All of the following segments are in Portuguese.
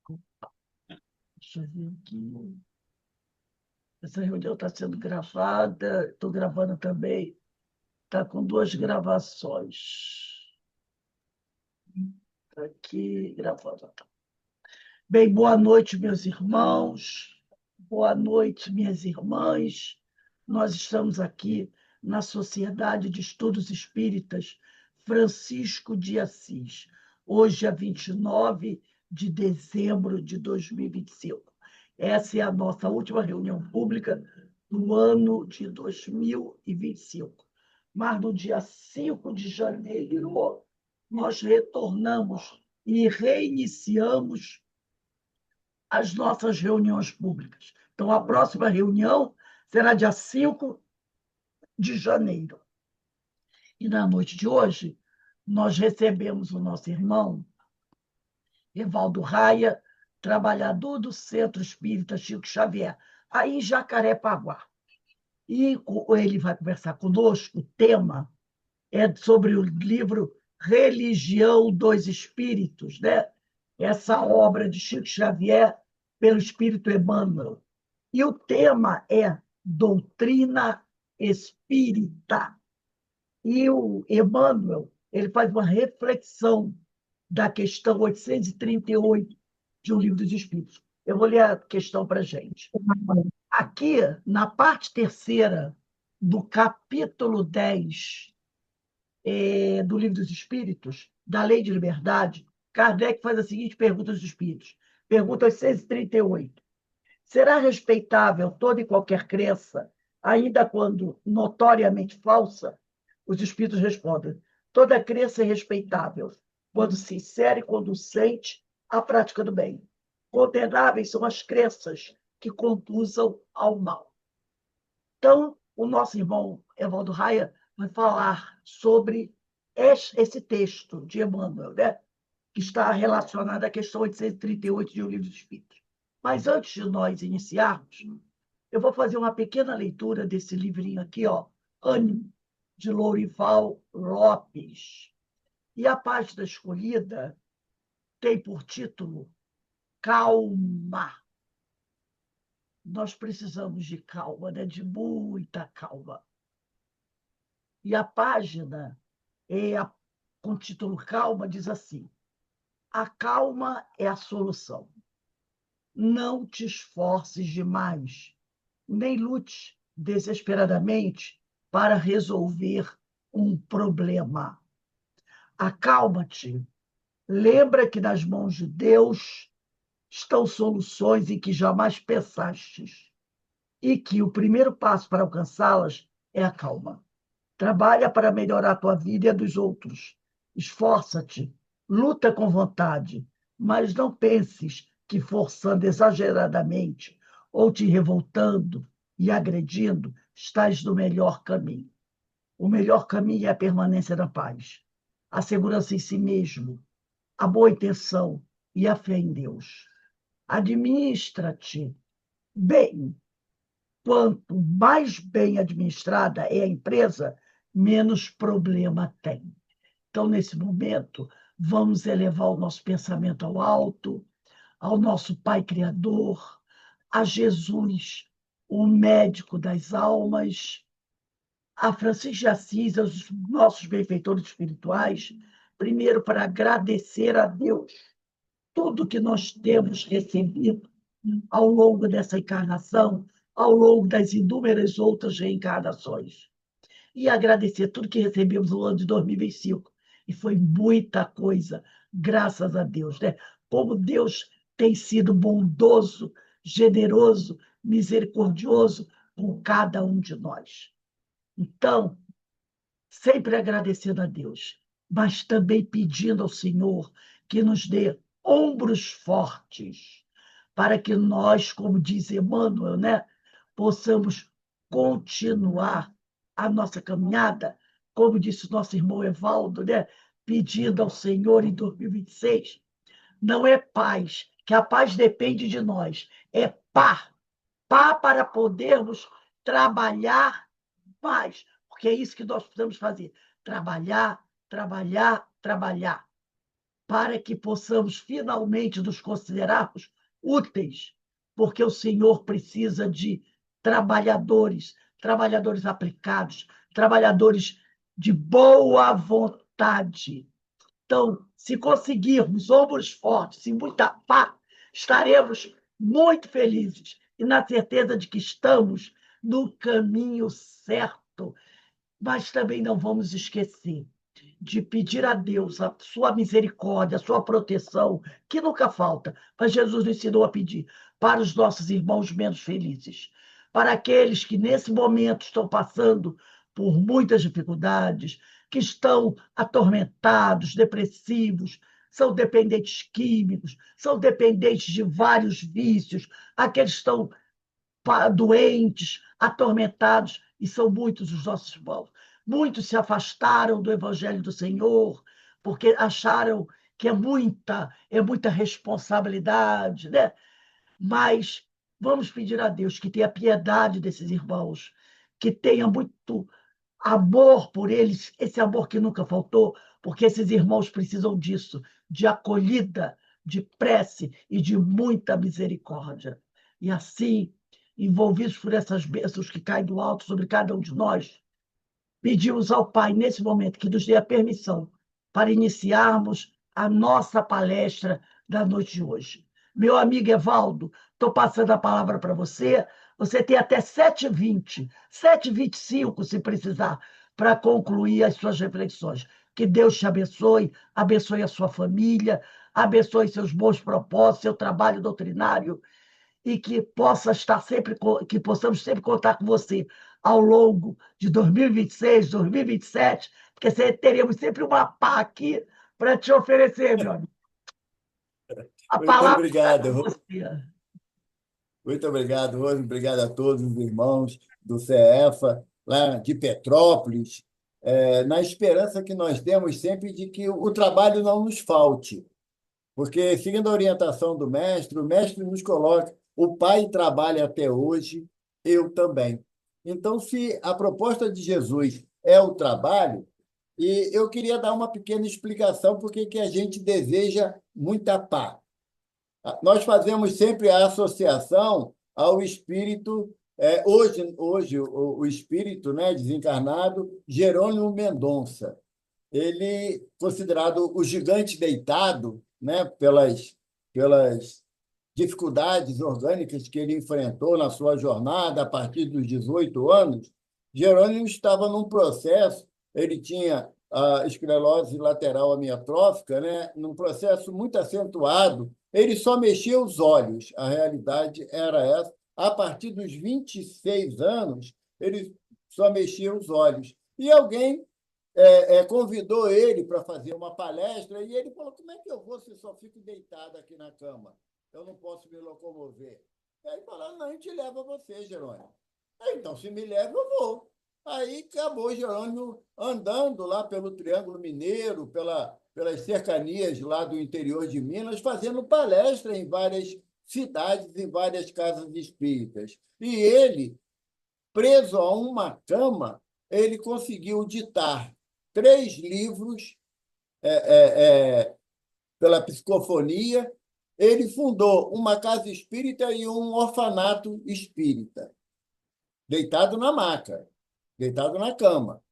Deixa eu ver aqui. Essa reunião está sendo gravada, estou gravando também. Está com duas gravações. Tá aqui, gravando. Bem, boa noite, meus irmãos. Boa noite, minhas irmãs. Nós estamos aqui na Sociedade de Estudos Espíritas Francisco de Assis. Hoje é 29 de dezembro de 2025. Essa é a nossa última reunião pública do ano de 2025. Mas no dia 5 de janeiro, nós retornamos e reiniciamos as nossas reuniões públicas. Então, a próxima reunião será dia 5 de janeiro. E na noite de hoje, nós recebemos o nosso irmão, Evaldo Raia, trabalhador do Centro Espírita Chico Xavier, aí em Jacarepaguá. E ele vai conversar conosco, o tema é sobre o livro Religião dos Espíritos, né? Essa obra de Chico Xavier pelo Espírito Emmanuel. E o tema é doutrina espírita. E o Emmanuel ele faz uma reflexão da questão 838 de O Livro dos Espíritos. Eu vou ler a questão para a gente. Aqui, na parte terceira do capítulo 10 do Livro dos Espíritos, da Lei de Liberdade, Kardec faz a seguinte pergunta aos espíritos. Pergunta 838. Será respeitável toda e qualquer crença, ainda quando notoriamente falsa? Os espíritos respondem: toda crença é respeitável, quando sincera e conducente à prática do bem. Condenáveis são as crenças que conduzam ao mal. Então, o nosso irmão Evaldo Raia vai falar sobre esse texto de Emmanuel, né? Que está relacionado à questão 838 de O Livro dos Espíritos. Mas antes de nós iniciarmos, eu vou fazer uma pequena leitura desse livrinho aqui, ó, Ânimo, de Lourival Lopes. E a página escolhida tem por título Calma. Nós precisamos de calma, né? De muita calma. E a página, com o título Calma, diz assim: a calma é a solução. Não te esforces demais, nem lute desesperadamente para resolver um problema. Acalma-te. Lembra que nas mãos de Deus estão soluções em que jamais pensastes e que o primeiro passo para alcançá-las é a calma. Trabalha para melhorar a tua vida e a dos outros. Esforça-te, luta com vontade, mas não penses que forçando exageradamente ou te revoltando e agredindo, estás no melhor caminho. O melhor caminho é a permanência da paz, a segurança em si mesmo, a boa intenção e a fé em Deus. Administra-te bem. Quanto mais bem administrada é a empresa, menos problema tem. Então, nesse momento, vamos elevar o nosso pensamento ao alto, ao nosso Pai Criador, a Jesus, o médico das almas, a Francisco de Assis, aos nossos benfeitores espirituais, primeiro para agradecer a Deus tudo que nós temos recebido ao longo dessa encarnação, ao longo das inúmeras outras reencarnações. E agradecer tudo que recebemos no ano de 2025. E foi muita coisa, graças a Deus, né? Como Deus tem sido bondoso, generoso, misericordioso com cada um de nós. Então, sempre agradecendo a Deus, mas também pedindo ao Senhor que nos dê ombros fortes, para que nós, como diz Emmanuel, né, possamos continuar a nossa caminhada, como disse o nosso irmão Evaldo, né, pedindo ao Senhor em 2026, não é paz, que a paz depende de nós, é pá, pá para podermos trabalhar mais, porque é isso que nós precisamos fazer, trabalhar, trabalhar, trabalhar. para que possamos finalmente nos considerarmos úteis, porque o Senhor precisa de trabalhadores, trabalhadores aplicados, trabalhadores de boa vontade. Então, se conseguirmos ombros fortes e muita paz, estaremos muito felizes e na certeza de que estamos no caminho certo. Mas também não vamos esquecer de pedir a Deus a sua misericórdia, a sua proteção, que nunca falta, mas Jesus nos ensinou a pedir para os nossos irmãos menos felizes, para aqueles que nesse momento estão passando por muitas dificuldades, que estão atormentados, depressivos, são dependentes químicos, são dependentes de vários vícios, aqueles que estão doentes, atormentados, e são muitos os nossos irmãos. Muitos se afastaram do Evangelho do Senhor, porque acharam que é muita responsabilidade, né? Mas vamos pedir a Deus que tenha piedade desses irmãos, que tenha muito amor por eles, esse amor que nunca faltou, porque esses irmãos precisam disso, de acolhida, de prece e de muita misericórdia. E assim, envolvidos por essas bênçãos que caem do alto sobre cada um de nós, pedimos ao Pai, nesse momento, que nos dê a permissão para iniciarmos a nossa palestra da noite de hoje. Meu amigo Evaldo, estou passando a palavra para você. Você tem até 7h20, 7h25, se precisar, para concluir as suas reflexões. Que Deus te abençoe, abençoe a sua família, abençoe seus bons propósitos, seu trabalho doutrinário, e que que possamos sempre contar com você ao longo de 2026, 2027, porque teremos sempre uma pá aqui para te oferecer, meu amigo. A Muito palavra está com obrigado. você. Muito obrigado, Rose. Obrigado a todos os irmãos do CEFA, lá de Petrópolis, na esperança que nós temos sempre de que o trabalho não nos falte, porque, seguindo a orientação do mestre, o mestre nos coloca, o pai trabalha até hoje, eu também. Então, se a proposta de Jesus é o trabalho, e eu queria dar uma pequena explicação porque que a gente deseja muita paz. Nós fazemos sempre a associação ao espírito, hoje o espírito, né, desencarnado, Jerônimo Mendonça. Ele, considerado o gigante deitado, né, pelas dificuldades orgânicas que ele enfrentou na sua jornada a partir dos 18 anos, Jerônimo estava num processo, ele tinha a esclerose lateral amiotrófica, né, num processo muito acentuado, ele só mexia os olhos, a realidade era essa. A partir dos 26 anos, ele só mexia os olhos. E alguém convidou ele para fazer uma palestra e ele falou: como é que eu vou se só fico deitado aqui na cama? Eu não posso me locomover. Aí ele falou: não, a gente leva você, Jerônimo. Então, se me leva, eu vou. Aí acabou Jerônimo andando lá pelo Triângulo Mineiro, pelas cercanias lá do interior de Minas, fazendo palestra em várias cidades, em várias casas espíritas. E ele, preso a uma cama, ele conseguiu ditar 3 livros pela psicofonia. Ele fundou uma casa espírita e um orfanato espírita, deitado na maca, deitado na cama.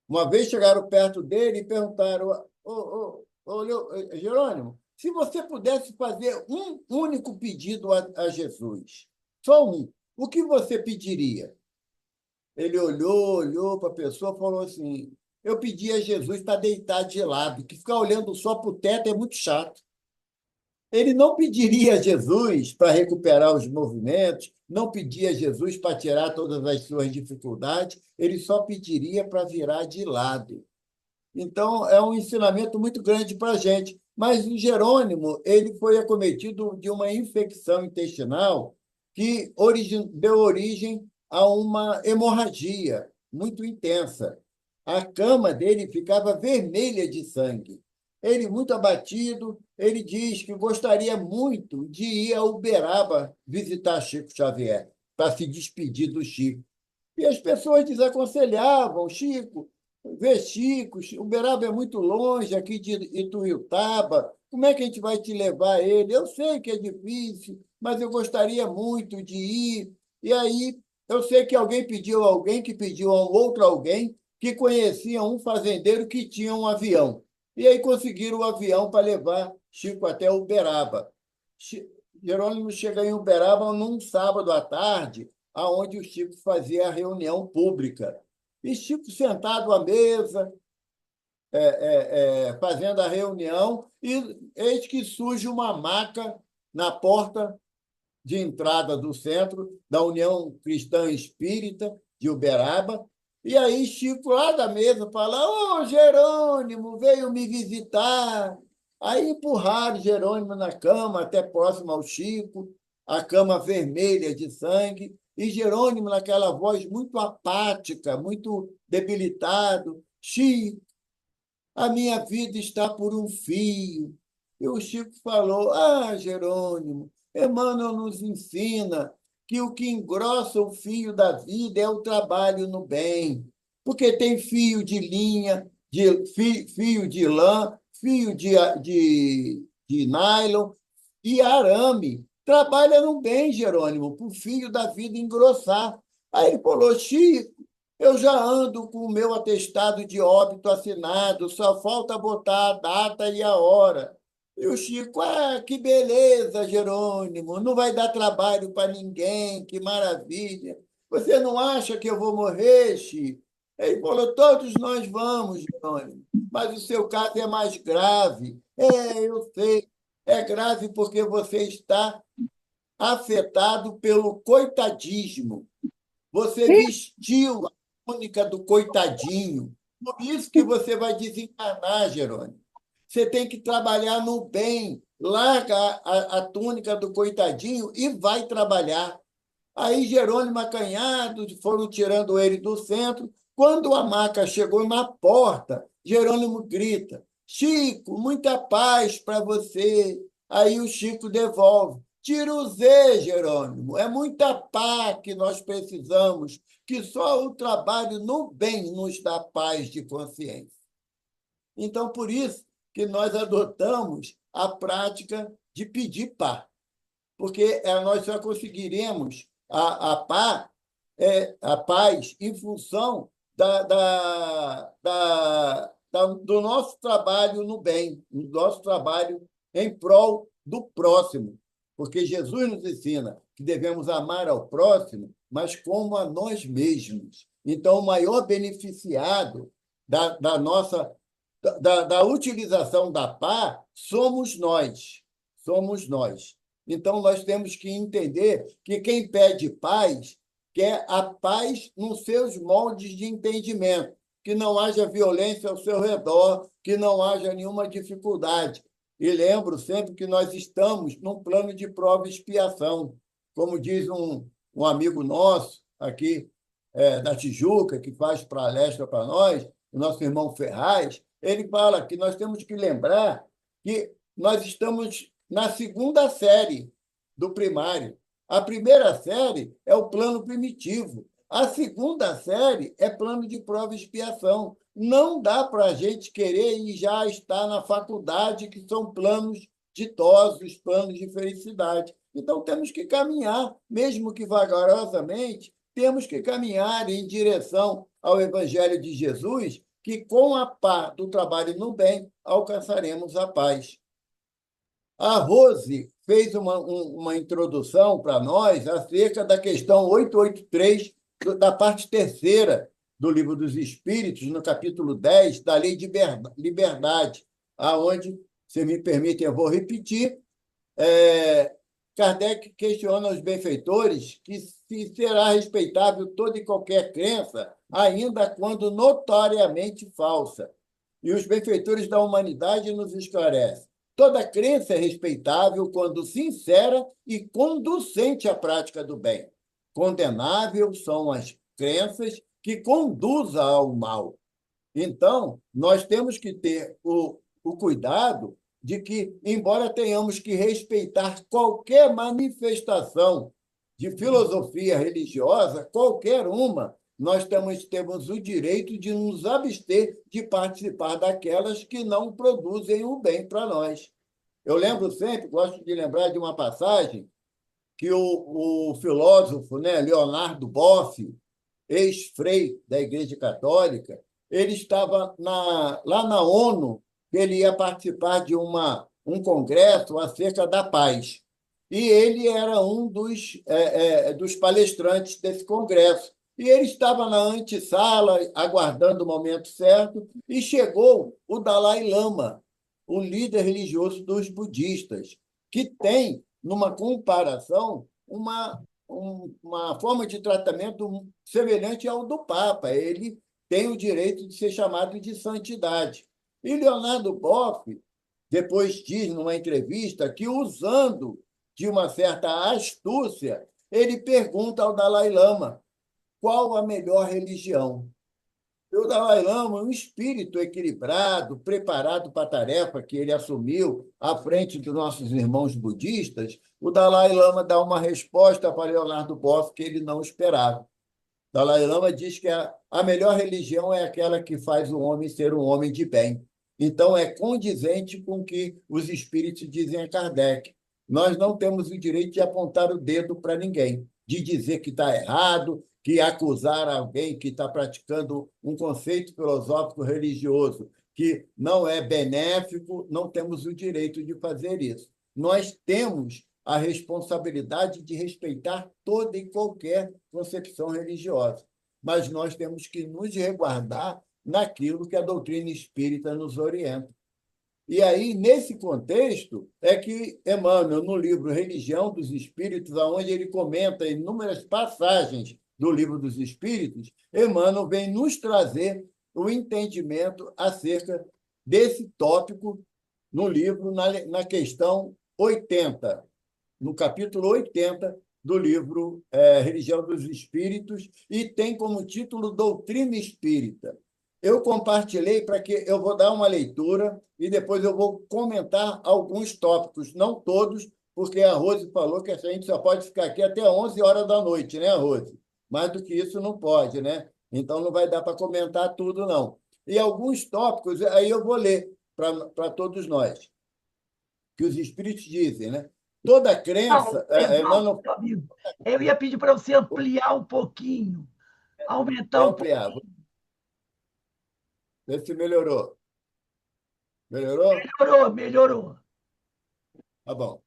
Uma vez chegaram perto dele e perguntaram: Jerônimo, se você pudesse fazer um único pedido a Jesus, só um, o que você pediria? Ele olhou para a pessoa e falou assim: eu pedi a Jesus para deitar de lado, que ficar olhando só para o teto é muito chato. Ele não pediria a Jesus para recuperar os movimentos, não pedia a Jesus para tirar todas as suas dificuldades, ele só pediria para virar de lado. Então, é um ensinamento muito grande para a gente. Mas o Jerônimo ele foi acometido de uma infecção intestinal que deu origem a uma hemorragia muito intensa. A cama dele ficava vermelha de sangue. Ele, muito abatido, ele diz que gostaria muito de ir a Uberaba visitar Chico Xavier, para se despedir do Chico. E as pessoas desaconselhavam: Chico, ver Chico. Uberaba é muito longe aqui de Ituiutaba. Como é que a gente vai te levar ele? Eu sei que é difícil, mas eu gostaria muito de ir. E aí, eu sei que alguém que pediu a um outro alguém que conhecia um fazendeiro que tinha um avião. E aí conseguiram o avião para levar Chico até Uberaba. Jerônimo chega em Uberaba num sábado à tarde, aonde o Chico fazia a reunião pública. E Chico sentado à mesa, fazendo a reunião, e eis que surge uma maca na porta de entrada do centro da União Cristã Espírita de Uberaba. E aí Chico, lá da mesa, fala: Ô, Jerônimo, veio me visitar. Aí empurraram Jerônimo na cama, até próximo ao Chico, a cama vermelha de sangue, e Jerônimo, naquela voz muito apática, muito debilitado: Chico, a minha vida está por um fio. E o Chico falou: Jerônimo, Emmanuel nos ensina que o que engrossa o fio da vida é o trabalho no bem. Porque tem fio de linha, fio de lã, fio de nylon e arame. Trabalha no bem, Jerônimo, para o fio da vida engrossar. Aí ele falou: Chico, eu já ando com o meu atestado de óbito assinado, só falta botar a data e a hora. E o Chico: que beleza, Jerônimo, não vai dar trabalho para ninguém, que maravilha. Você não acha que eu vou morrer, Chico? Ele falou: todos nós vamos, Jerônimo, mas o seu caso é mais grave. Eu sei, é grave porque você está afetado pelo coitadismo. Você vestiu a túnica do coitadinho. Por isso que você vai desencarnar, Jerônimo. Você tem que trabalhar no bem. Larga a túnica do coitadinho e vai trabalhar. Aí Jerônimo acanhado, foram tirando ele do centro. Quando a maca chegou na porta, Jerônimo grita: Chico, muita paz para você. Aí o Chico devolve: tira o Z, Jerônimo. É muita paz que nós precisamos, que só o trabalho no bem nos dá paz de consciência. Então, por isso que nós adotamos a prática de pedir paz, porque nós só conseguiremos a paz em função do nosso trabalho no bem, do nosso trabalho em prol do próximo. Porque Jesus nos ensina que devemos amar ao próximo, mas como a nós mesmos. Então, o maior beneficiado da nossa da utilização da paz somos nós. Somos nós. Então, nós temos que entender que quem pede paz quer a paz nos seus moldes de entendimento, que não haja violência ao seu redor, que não haja nenhuma dificuldade. E lembro sempre que nós estamos num plano de prova e expiação. Como diz um amigo nosso aqui da Tijuca, que faz palestra para nós, o nosso irmão Ferraz, ele fala que nós temos que lembrar que nós estamos na segunda série do primário. A primeira série é o plano primitivo. A segunda série é plano de prova e expiação. Não dá para a gente querer e já estar na faculdade, que são planos ditosos, planos de felicidade. Então, temos que caminhar, mesmo que vagarosamente, temos que caminhar em direção ao Evangelho de Jesus, que com a paz do trabalho no bem alcançaremos a paz. A Rose fez uma introdução para nós acerca da questão 883, da parte terceira do Livro dos Espíritos, no capítulo 10, da Lei de Liberdade, aonde, se me permitem, eu vou repetir, Kardec questiona os benfeitores que se será respeitável toda e qualquer crença, ainda quando notoriamente falsa. E os benfeitores da humanidade nos esclarecem: toda crença é respeitável quando sincera e conducente à prática do bem. Condenável são as crenças que conduzem ao mal. Então, nós temos que ter o cuidado de que, embora tenhamos que respeitar qualquer manifestação de filosofia religiosa, qualquer uma, nós temos o direito de nos abster de participar daquelas que não produzem o bem para nós. Eu lembro sempre, gosto de lembrar de uma passagem que o filósofo, né, Leonardo Boff, ex-frei da Igreja Católica, ele estava lá na ONU, ele ia participar de um congresso acerca da paz. E ele era um dos palestrantes desse congresso. E ele estava na antessala, aguardando o momento certo, e chegou o Dalai Lama, o líder religioso dos budistas, que tem, numa comparação, uma forma de tratamento semelhante ao do Papa. Ele tem o direito de ser chamado de santidade. E Leonardo Boff, depois diz, numa entrevista, que, usando de uma certa astúcia, ele pergunta ao Dalai Lama qual a melhor religião. O Dalai Lama, um espírito equilibrado, preparado para a tarefa que ele assumiu à frente dos nossos irmãos budistas, o Dalai Lama dá uma resposta para Leonardo Boff que ele não esperava. O Dalai Lama diz que a melhor religião é aquela que faz o homem ser um homem de bem. Então, é condizente com o que os espíritos dizem a Kardec. Nós não temos o direito de apontar o dedo para ninguém, de dizer que está errado, que acusar alguém que está praticando um conceito filosófico religioso que não é benéfico, não temos o direito de fazer isso. Nós temos a responsabilidade de respeitar toda e qualquer concepção religiosa, mas nós temos que nos resguardar naquilo que a doutrina espírita nos orienta. E aí, nesse contexto, é que Emmanuel, no livro Religião dos Espíritos, onde ele comenta inúmeras passagens do Livro dos Espíritos, Emmanuel vem nos trazer o entendimento acerca desse tópico no livro, na questão 80, no capítulo 80 do livro Religião dos Espíritos, e tem como título Doutrina Espírita. Eu compartilhei para que eu vou dar uma leitura e depois eu vou comentar alguns tópicos, não todos, porque a Rose falou que a gente só pode ficar aqui até 11 horas da noite, né, Rose? Mais do que isso não pode, né? Então não vai dar para comentar tudo, não. E alguns tópicos, aí eu vou ler para todos nós, que os espíritos dizem, né? Toda crença. Não, amigo, eu ia pedir para você ampliar um pouquinho, aumentar um ampliar. pouquinho. Vê se melhorou. Melhorou? Melhorou. Tá bom.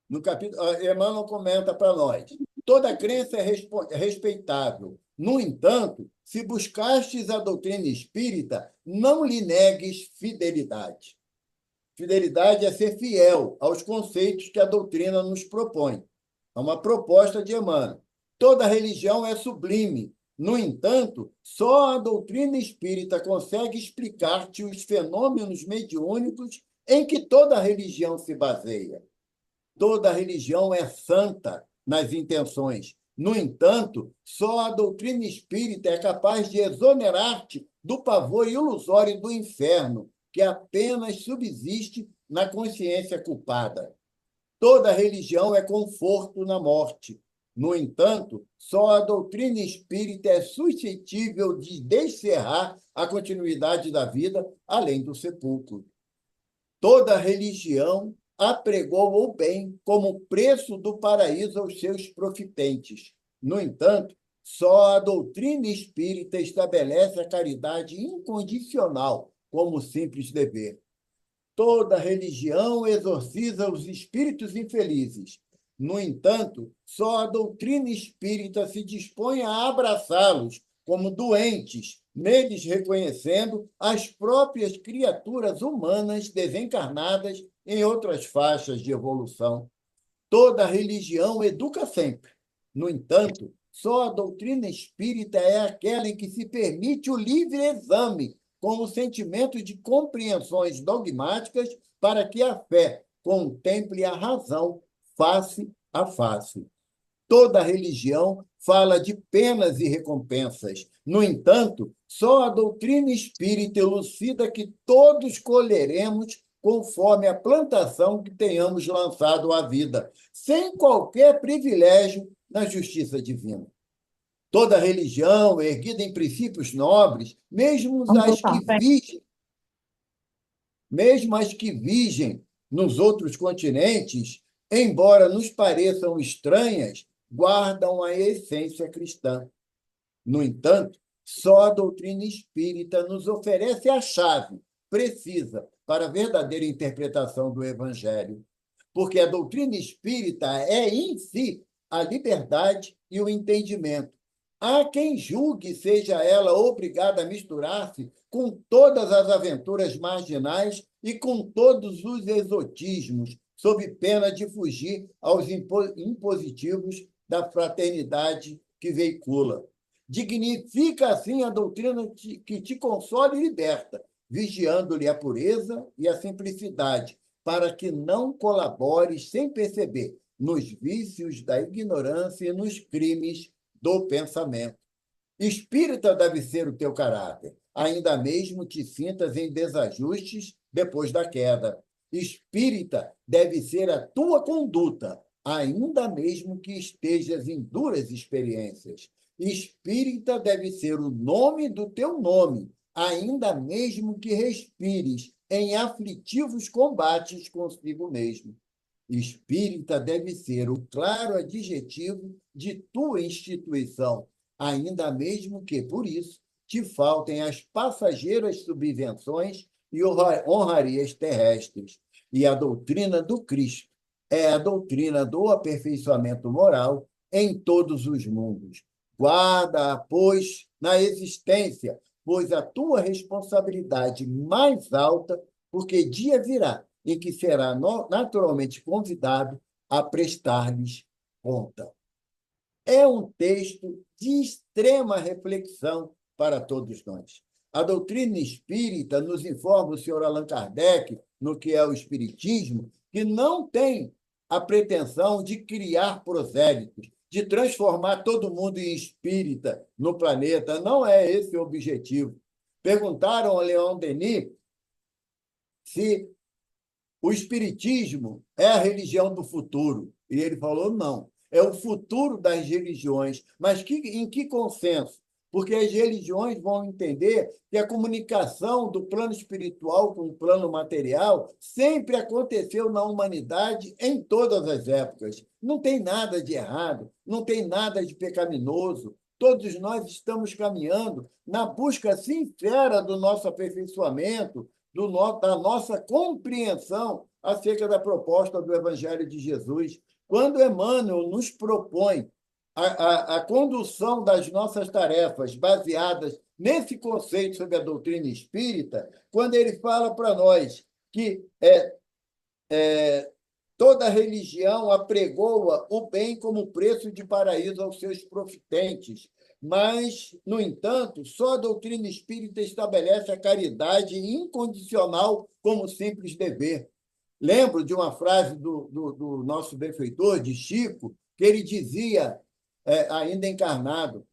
No capítulo, Emmanuel comenta para nós: toda crença é respeitável. No entanto, se buscastes a doutrina espírita, não lhe negues fidelidade. Fidelidade é ser fiel aos conceitos que a doutrina nos propõe. É uma proposta de Emmanuel. Toda religião é sublime. No entanto, só a doutrina espírita consegue explicar-te os fenômenos mediúnicos em que toda religião se baseia. Toda religião é santa nas intenções. No entanto, só a doutrina espírita é capaz de exonerar-te do pavor ilusório do inferno, que apenas subsiste na consciência culpada. Toda religião é conforto na morte. No entanto, só a doutrina espírita é suscetível de descerrar a continuidade da vida além do sepulcro. Toda religião apregou o bem como preço do paraíso aos seus profitentes. No entanto, só a doutrina espírita estabelece a caridade incondicional como simples dever. Toda religião exorciza os espíritos infelizes. No entanto, só a doutrina espírita se dispõe a abraçá-los como doentes, neles reconhecendo as próprias criaturas humanas desencarnadas em outras faixas de evolução. Toda religião educa sempre. No entanto, só a doutrina espírita é aquela em que se permite o livre exame, com o sentimento de compreensões dogmáticas, para que a fé contemple a razão face a face. Toda religião fala de penas e recompensas. No entanto, só a doutrina espírita elucida que todos colheremos conforme a plantação que tenhamos lançado à vida, sem qualquer privilégio na justiça divina. Toda religião erguida em princípios nobres, Vamos voltar. mesmo as que vigem nos outros continentes, embora nos pareçam estranhas, guardam a essência cristã. No entanto, só a doutrina espírita nos oferece a chave precisa para a verdadeira interpretação do Evangelho, porque a doutrina espírita é, em si, a liberdade e o entendimento. Há quem julgue seja ela obrigada a misturar-se com todas as aventuras marginais e com todos os exotismos, sob pena de fugir aos impositivos da fraternidade que veicula. Dignifica, assim, a doutrina que te consola e liberta, vigiando-lhe a pureza e a simplicidade, para que não colabores sem perceber nos vícios da ignorância e nos crimes do pensamento. Espírita deve ser o teu caráter, ainda mesmo te sintas em desajustes depois da queda. Espírita deve ser a tua conduta, ainda mesmo que estejas em duras experiências. Espírita deve ser o nome do teu nome, ainda mesmo que respires em aflitivos combates consigo mesmo. Espírita deve ser o claro adjetivo de tua instituição, ainda mesmo que, por isso, te faltem as passageiras subvenções e honrarias terrestres. E a doutrina do Cristo é a doutrina do aperfeiçoamento moral em todos os mundos. Guarda-a, pois, na existência, pois a tua responsabilidade mais alta, porque dia virá em que será naturalmente convidado a prestar-lhes conta. É um texto de extrema reflexão para todos nós. A doutrina espírita nos informa o senhor Allan Kardec, no que é o espiritismo, que não tem a pretensão de criar prosélitos, de transformar todo mundo em espírita no planeta. Não é esse o objetivo. Perguntaram a Leon Denis se o espiritismo é a religião do futuro. E ele falou, não, é o futuro das religiões. Mas em que consenso? Porque as religiões vão entender que a comunicação do plano espiritual com o plano material sempre aconteceu na humanidade em todas as épocas. Não tem nada de errado, não tem nada de pecaminoso. Todos nós estamos caminhando na busca sincera do nosso aperfeiçoamento, da nossa compreensão acerca da proposta do Evangelho de Jesus. Quando Emmanuel nos propõe a condução das nossas tarefas baseadas nesse conceito sobre a doutrina espírita, quando ele fala para nós que toda religião apregoa o bem como preço de paraíso aos seus profitentes, mas, no entanto, só a doutrina espírita estabelece a caridade incondicional como simples dever. Lembro de uma frase do nosso benfeitor, de Chico, que ele dizia, ainda encarnado,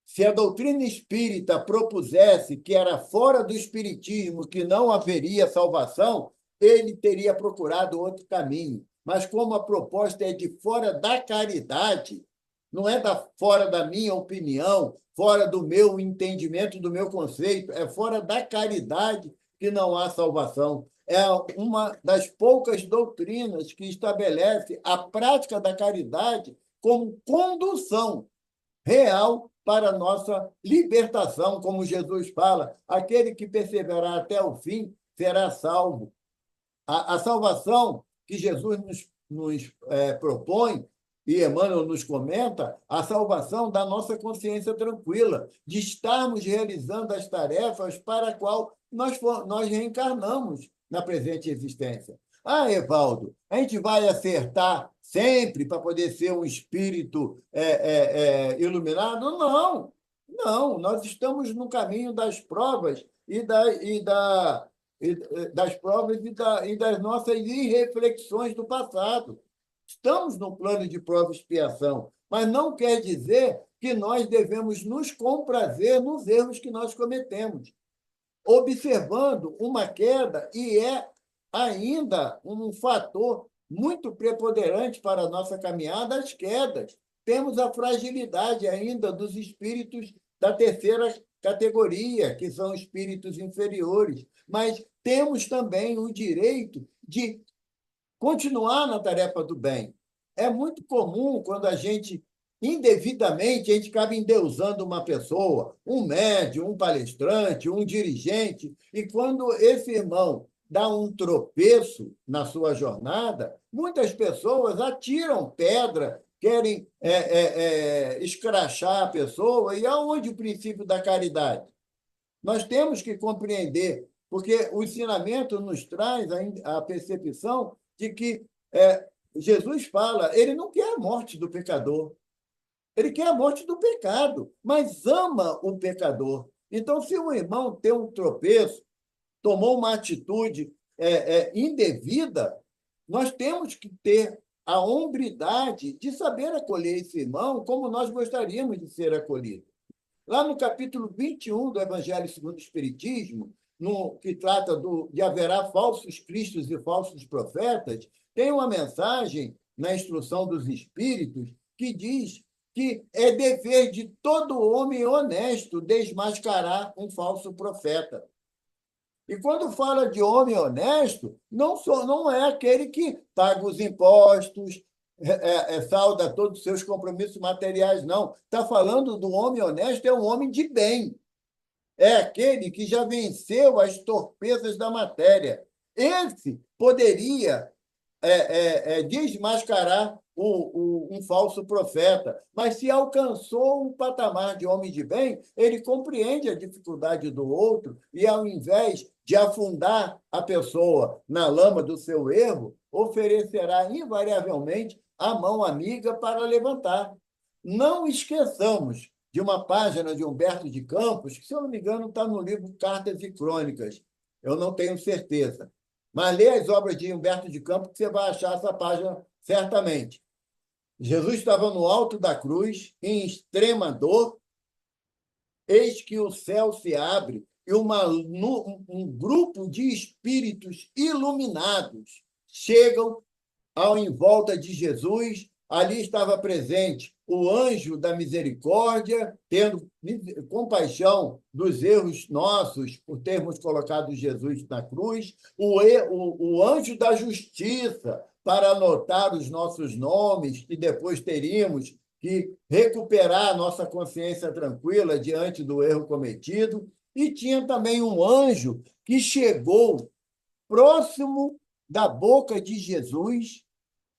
se a doutrina espírita propusesse que era fora do espiritismo que não haveria salvação, ele teria procurado outro caminho. Mas como a proposta é de fora da caridade, não é fora da minha opinião, fora do meu entendimento, do meu conceito, é fora da caridade que não há salvação. É uma das poucas doutrinas que estabelece a prática da caridade como condução real para a nossa libertação, como Jesus fala, aquele que perseverar até o fim será salvo. A salvação que Jesus nos propõe, e Emmanuel nos comenta, a salvação da nossa consciência tranquila, de estarmos realizando as tarefas para a qual nós reencarnamos na presente existência. Ah, Evaldo, a gente vai acertar sempre para poder ser um espírito iluminado? Não, não, nós estamos no caminho das provas e das nossas irreflexões do passado. Estamos no plano de prova e expiação, mas não quer dizer que nós devemos nos comprazer nos erros que nós cometemos, observando uma queda, e é ainda um fator muito preponderante para a nossa caminhada, as quedas. temos a fragilidade ainda dos espíritos da terceira categoria, que são espíritos inferiores, mas temos também o direito de continuar na tarefa do bem. É muito comum quando indevidamente, a gente acaba endeusando uma pessoa, um médium, um palestrante, um dirigente, e quando esse irmão dá um tropeço na sua jornada, muitas pessoas atiram pedra, querem escrachar a pessoa, e aonde o princípio da caridade? Nós temos que compreender, porque o ensinamento nos traz a percepção de que Jesus fala, ele não quer a morte do pecador, ele quer a morte do pecado, mas ama o pecador. Então, se um irmão tem um tropeço, tomou uma atitude indevida, nós temos que ter a hombridade de saber acolher esse irmão como nós gostaríamos de ser acolhidos. Lá no capítulo 21 do Evangelho segundo o Espiritismo, que trata de haverá falsos cristos e falsos profetas, tem uma mensagem na instrução dos espíritos que diz que é dever de todo homem honesto desmascarar um falso profeta. E quando fala de homem honesto, não é aquele que paga os impostos, salda todos os seus compromissos materiais, não. Está falando do homem honesto, é um homem de bem. É aquele que já venceu as torpezas da matéria. Esse poderia desmascarar um falso profeta, mas se alcançou um patamar de homem de bem, ele compreende a dificuldade do outro e, ao invés de afundar a pessoa na lama do seu erro, oferecerá invariavelmente a mão amiga para levantar. Não esqueçamos de uma página de Humberto de Campos, que, se eu não me engano, está no livro Cartas e Crônicas, eu não tenho certeza. Mas lê as obras de Humberto de Campos, que você vai achar essa página certamente. Jesus estava no alto da cruz, em extrema dor, eis que o céu se abre e um grupo de espíritos iluminados chegam em volta de Jesus. Ali estava presente o anjo da misericórdia, tendo compaixão dos erros nossos por termos colocado Jesus na cruz, o anjo da justiça, para anotar os nossos nomes, e depois teríamos que recuperar a nossa consciência tranquila diante do erro cometido. E tinha também um anjo que chegou próximo da boca de Jesus.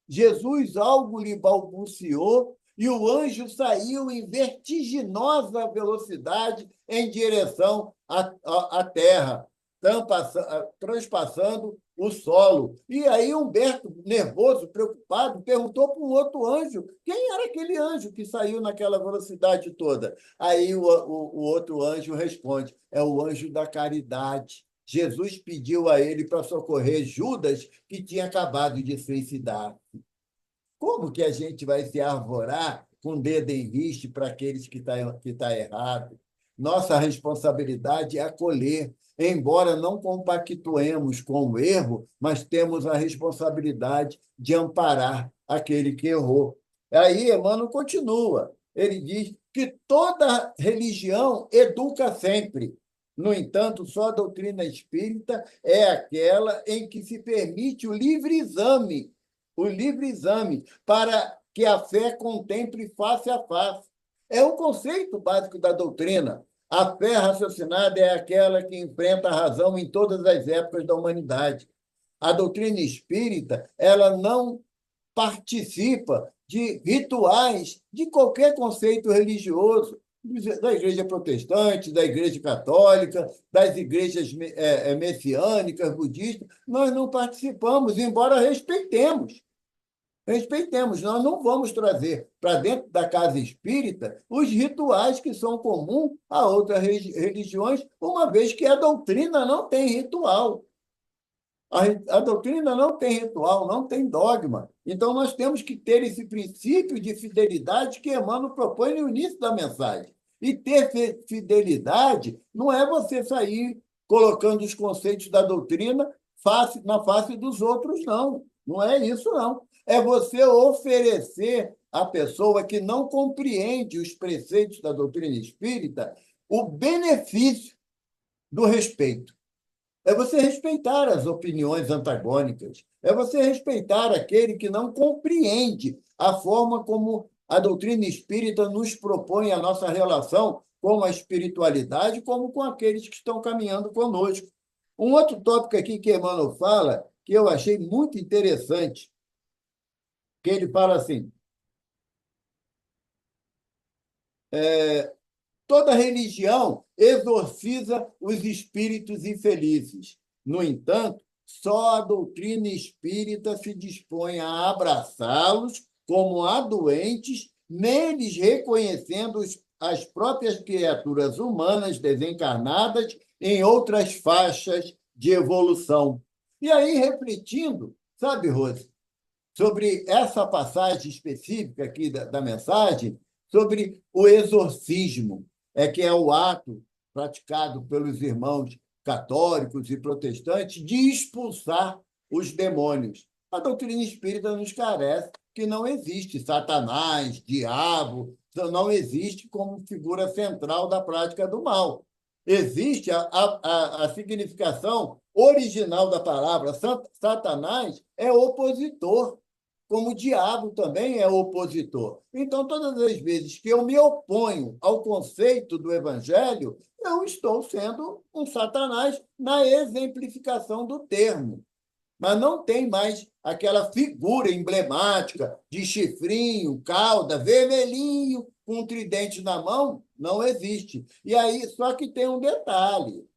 Jesus algo lhe balbuciou e o anjo saiu em vertiginosa velocidade em direção à terra, transpassando o solo. E aí Humberto, nervoso, preocupado, perguntou para um outro anjo quem era aquele anjo que saiu naquela velocidade toda. Aí o outro anjo responde, é o anjo da caridade. Jesus pediu a ele para socorrer Judas, que tinha acabado de suicidar. Como que a gente vai se arvorar com o dedo em viste para aqueles que tá errado? Nossa responsabilidade é acolher, embora não compactuemos com o erro, mas temos a responsabilidade de amparar aquele que errou. Aí Emmanuel continua, ele diz que toda religião educa sempre. No entanto, só a doutrina espírita é aquela em que se permite o livre exame, para que a fé contemple face a face. É o conceito básico da doutrina. A fé raciocinada é aquela que enfrenta a razão em todas as épocas da humanidade. A doutrina espírita, ela não participa de rituais de qualquer conceito religioso, da igreja protestante, da igreja católica, das igrejas messiânicas, budistas. Nós não participamos, embora respeitemos. Respeitemos, nós não vamos trazer para dentro da casa espírita os rituais que são comuns a outras religiões, uma vez que a doutrina não tem ritual. A doutrina não tem ritual, não tem dogma. Então, nós temos que ter esse princípio de fidelidade que Emmanuel propõe no início da mensagem. E ter fidelidade não é você sair colocando os conceitos da doutrina na face dos outros, não. Não é isso, não. É você oferecer a pessoa que não compreende os preceitos da doutrina espírita o benefício do respeito. É você respeitar as opiniões antagônicas, é você respeitar aquele que não compreende a forma como a doutrina espírita nos propõe a nossa relação com a espiritualidade, como com aqueles que estão caminhando conosco. Um outro tópico aqui que Emmanuel fala, que eu achei muito interessante, que ele fala assim: toda religião exorciza os espíritos infelizes. No entanto, só a doutrina espírita se dispõe a abraçá-los como a doentes, neles reconhecendo as próprias criaturas humanas desencarnadas em outras faixas de evolução. E aí, refletindo, sabe, Rose, sobre essa passagem específica aqui da mensagem, sobre o exorcismo, que é o ato praticado pelos irmãos católicos e protestantes de expulsar os demônios. A doutrina espírita nos esclarece que não existe Satanás, diabo, não existe como figura central da prática do mal. Existe a significação original da palavra. Satanás é opositor, como o diabo também é opositor. Então, todas as vezes que eu me oponho ao conceito do evangelho, eu estou sendo um Satanás na exemplificação do termo. Mas não tem mais aquela figura emblemática de chifrinho, cauda, vermelhinho, com um tridente na mão, não existe. E aí, só que tem um detalhe.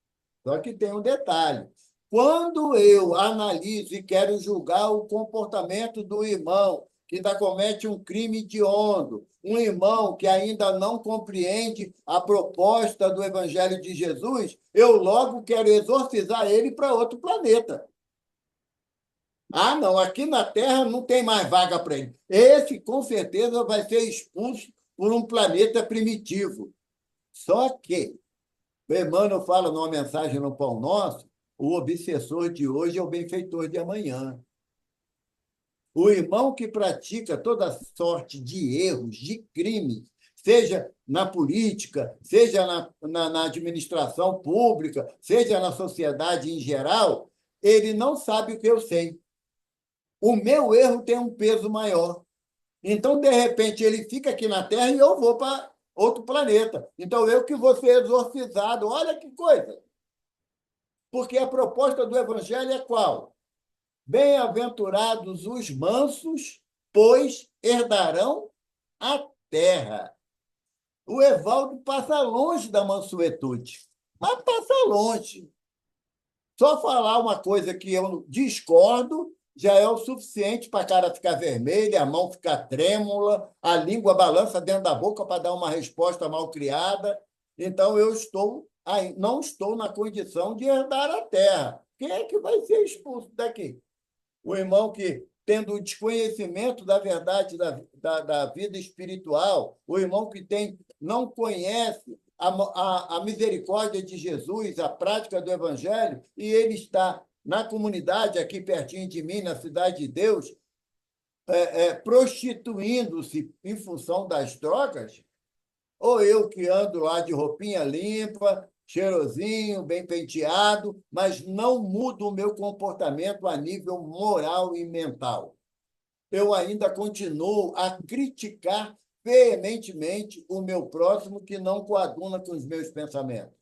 Quando eu analiso e quero julgar o comportamento do irmão que ainda comete um crime hediondo, um irmão que ainda não compreende a proposta do Evangelho de Jesus, eu logo quero exorcizar ele para outro planeta. Ah, não, aqui na Terra não tem mais vaga para ele. Esse, com certeza, vai ser expulso por um planeta primitivo. Só que, o Emmanuel fala numa mensagem no Pão Nosso, o obsessor de hoje é o benfeitor de amanhã. O irmão que pratica toda sorte de erros, de crimes, seja na política, seja na administração pública, seja na sociedade em geral, ele não sabe o que eu sei. O meu erro tem um peso maior. Então, de repente, ele fica aqui na Terra e eu vou para outro planeta. Então, eu que vou ser exorcizado. Olha que coisa! Porque a proposta do Evangelho é qual? Bem-aventurados os mansos, pois herdarão a terra. O Evaldo passa longe da mansuetude, mas passa longe. Só falar uma coisa que eu discordo já é o suficiente para a cara ficar vermelha, a mão ficar trêmula, a língua balança dentro da boca para dar uma resposta mal criada. Então, não estou na condição de herdar a terra. Quem é que vai ser expulso daqui? O irmão que, tendo o desconhecimento da verdade da vida espiritual, o irmão que não conhece a misericórdia de Jesus, a prática do Evangelho, e ele está na comunidade aqui pertinho de mim, na Cidade de Deus, prostituindo-se em função das drogas, ou eu que ando lá de roupinha limpa, cheirosinho, bem penteado, mas não mudo o meu comportamento a nível moral e mental. Eu ainda continuo a criticar veementemente o meu próximo que não coaduna com os meus pensamentos.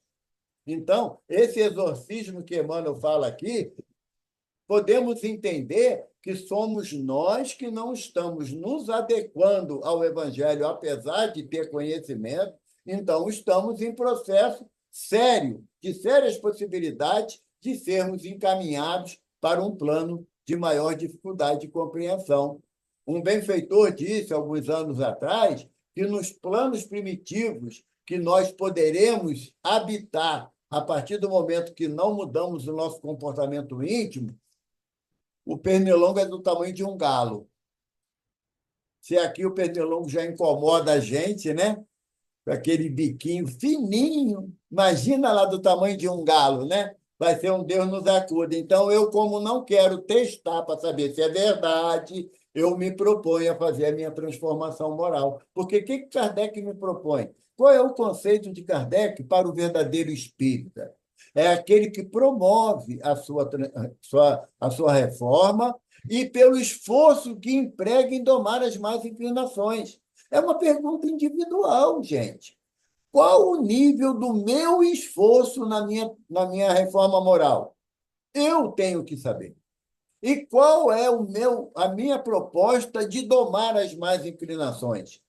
Então, esse exorcismo que Emmanuel fala aqui, podemos entender que somos nós que não estamos nos adequando ao Evangelho, apesar de ter conhecimento, então estamos em processo sério, de sérias possibilidades de sermos encaminhados para um plano de maior dificuldade de compreensão. Um benfeitor disse, alguns anos atrás, que nos planos primitivos que nós poderemos habitar a partir do momento que não mudamos o nosso comportamento íntimo, o pernilongo é do tamanho de um galo. Se aqui o pernilongo já incomoda a gente, né? Com aquele biquinho fininho, imagina lá do tamanho de um galo, né? Vai ser um Deus nos acuda. Então, eu, como não quero testar para saber se é verdade, eu me proponho a fazer a minha transformação moral. Porque o que Kardec me propõe? Qual é o conceito de Kardec para o verdadeiro espírita? É aquele que promove a sua reforma e pelo esforço que emprega em domar as más inclinações. É uma pergunta individual, gente. Qual o nível do meu esforço na minha reforma moral? Eu tenho que saber. E qual é a minha proposta de domar as más inclinações?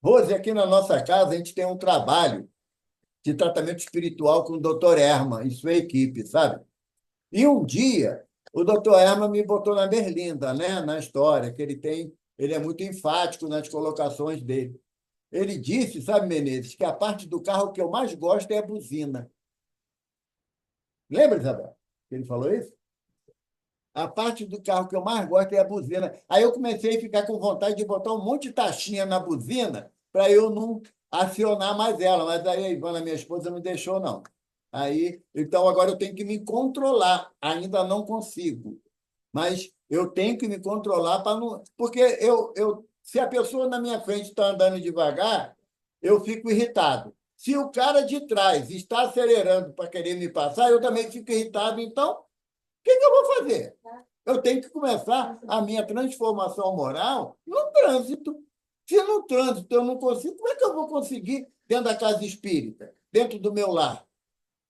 Rose, aqui na nossa casa, a gente tem um trabalho de tratamento espiritual com o doutor Erma e sua equipe, sabe? E um dia, o doutor Erma me botou na berlinda, né? Na história, que ele é muito enfático nas colocações dele. Ele disse, sabe, Menezes, que a parte do carro que eu mais gosto é a buzina. Lembra, Isabel? Que ele falou isso? A parte do carro que eu mais gosto é a buzina. Aí eu comecei a ficar com vontade de botar um monte de taxinha na buzina para eu não acionar mais ela. Mas aí a Ivana, minha esposa, não deixou, não. Então, agora eu tenho que me controlar. Ainda não consigo. Mas eu tenho que me controlar para não. Porque se a pessoa na minha frente está andando devagar, eu fico irritado. Se o cara de trás está acelerando para querer me passar, eu também fico irritado. Então, que eu vou fazer? Eu tenho que começar a minha transformação moral no trânsito. Se no trânsito eu não consigo, como é que eu vou conseguir dentro da casa espírita, dentro do meu lar?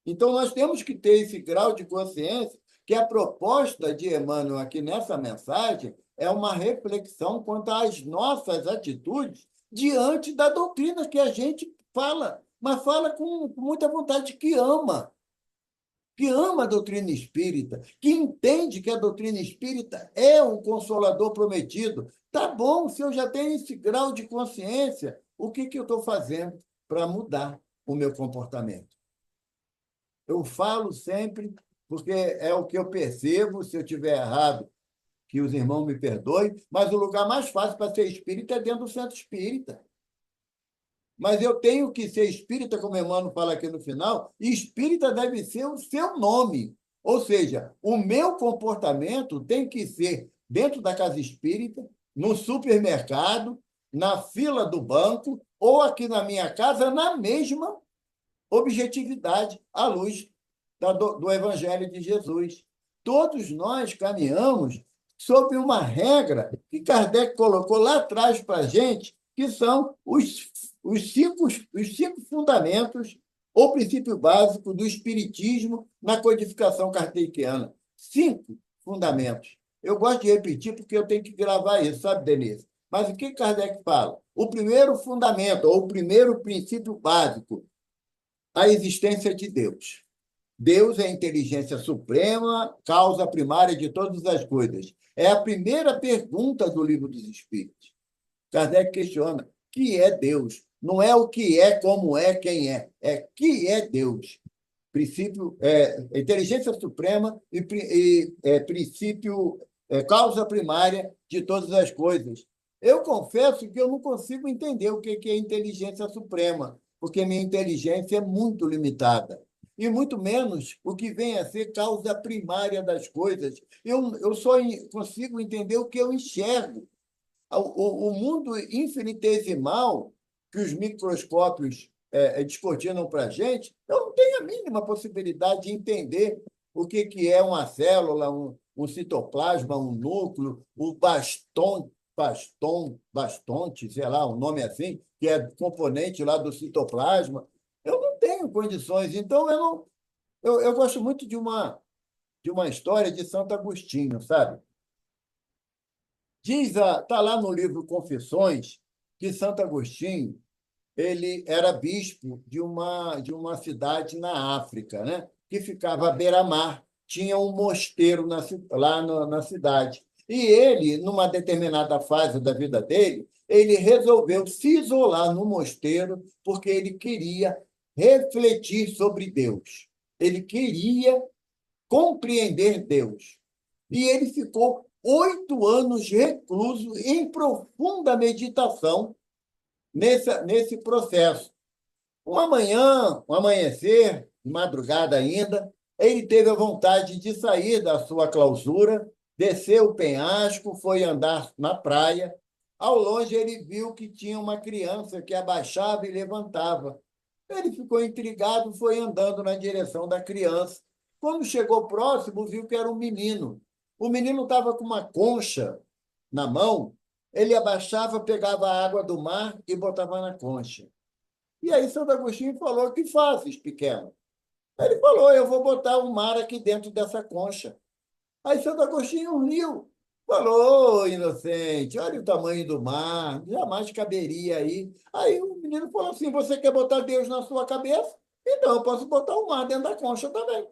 Então, nós temos que ter esse grau de consciência que a proposta de Emmanuel aqui nessa mensagem é uma reflexão quanto às nossas atitudes diante da doutrina que a gente fala, mas fala com muita vontade, que ama a doutrina espírita, que entende que a doutrina espírita é um consolador prometido. Tá bom, se eu já tenho esse grau de consciência, o que eu estou fazendo para mudar o meu comportamento? Eu falo sempre, porque é o que eu percebo, se eu estiver errado, que os irmãos me perdoem, mas o lugar mais fácil para ser espírita é dentro do centro espírita. Mas eu tenho que ser espírita, como Emmanuel fala aqui no final, e espírita deve ser o seu nome. Ou seja, o meu comportamento tem que ser dentro da casa espírita, no supermercado, na fila do banco, ou aqui na minha casa, na mesma objetividade, à luz do Evangelho de Jesus. Todos nós caminhamos sob uma regra que Kardec colocou lá atrás para a gente, que são os cinco fundamentos ou princípio básico do Espiritismo na codificação kardeciana. 5 fundamentos. Eu gosto de repetir porque eu tenho que gravar isso, sabe, Denise? Mas o que Kardec fala? O primeiro fundamento, ou o primeiro princípio básico, a existência de Deus. Deus é a inteligência suprema, causa primária de todas as coisas. É a primeira pergunta do Livro dos Espíritos. Kardec questiona: que é Deus? Não é o que é, como é, quem é. É que é Deus. Princípio, inteligência suprema e princípio, causa primária de todas as coisas. Eu confesso que eu não consigo entender o que é inteligência suprema, porque minha inteligência é muito limitada. E muito menos o que vem a ser causa primária das coisas. Eu só consigo entender o que eu enxergo. O mundo infinitesimal que os microscópios descortinam para a gente, eu não tenho a mínima possibilidade de entender o que é uma célula, um citoplasma, um núcleo, o bastonte, sei lá, um nome assim, que é componente lá do citoplasma. Eu não tenho condições. Então, eu gosto muito de uma história de Santo Agostinho, sabe? Está lá no livro Confissões que Santo Agostinho ele era bispo de uma cidade na África, né? Que ficava à beira-mar. Tinha um mosteiro lá na cidade. E ele, numa determinada fase da vida dele, ele resolveu se isolar no mosteiro porque ele queria refletir sobre Deus. Ele queria compreender Deus. E ele ficou 8 anos recluso em profunda meditação nesse processo. Uma manhã, um amanhecer, de madrugada ainda, ele teve a vontade de sair da sua clausura, desceu o penhasco, foi andar na praia. Ao longe, ele viu que tinha uma criança que abaixava e levantava. Ele ficou intrigado, foi andando na direção da criança. Quando chegou próximo, viu que era um menino. O menino estava com uma concha na mão. Ele abaixava, pegava a água do mar e botava na concha. E aí Santo Agostinho falou: "O que fazes, pequeno?" Ele falou: "Eu vou botar o mar aqui dentro dessa concha." Aí Santo Agostinho riu. Falou: "Ô, inocente, olha o tamanho do mar, jamais caberia aí." Aí o menino falou assim: "Você quer botar Deus na sua cabeça? Então eu posso botar o mar dentro da concha também."